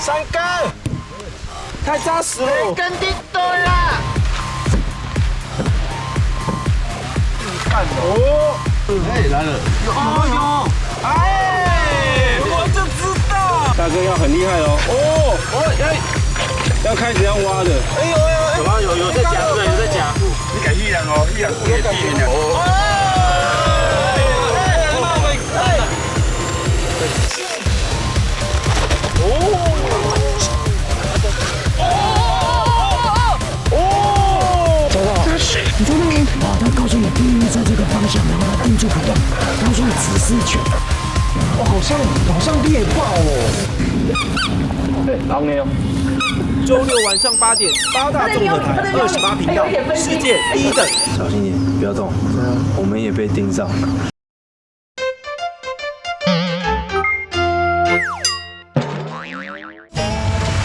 三根，太扎实了。跟定对啦。哦，哎，来了。有，哎，我就知道。大哥要很厉害哦。要开始要挖的。哎呦，有在夹，对，有在夹。你敢依然哦，依然不给地面的。你在那里？好，他告诉你第一在这个方向，然后他定住不动，告诉你指示权。好像猎豹哦。对，狼没有。周六晚上8点，八大综合台28频道，世界第一等。小心点，不要动，我们也被盯上。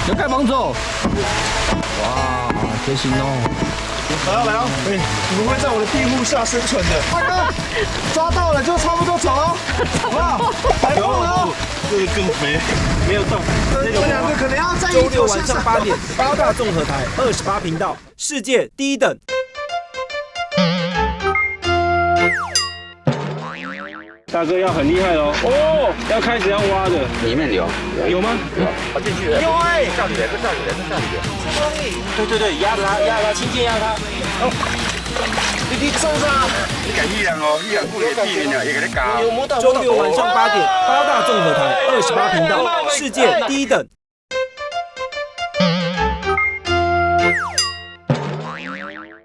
要盖房走。哇，贴心哦。来哦，哎，你们会在我的庇护下生存的。大哥，抓到了就差不多走了，好不好？来不了，这个更没有动，这两个可能要在周六晚上8点，八大综合台28频道，世界第一等。大哥要很厉害哦！要开始要挖的，里面有有吗？跑进去了。有哎，下雨了，这下雨了，这下雨了。对，压着他，轻轻压他。你受伤？你敢依然哦，依然不给地面的，也给他搞。周六晚上8点，八大综合台28频道，世界第一等。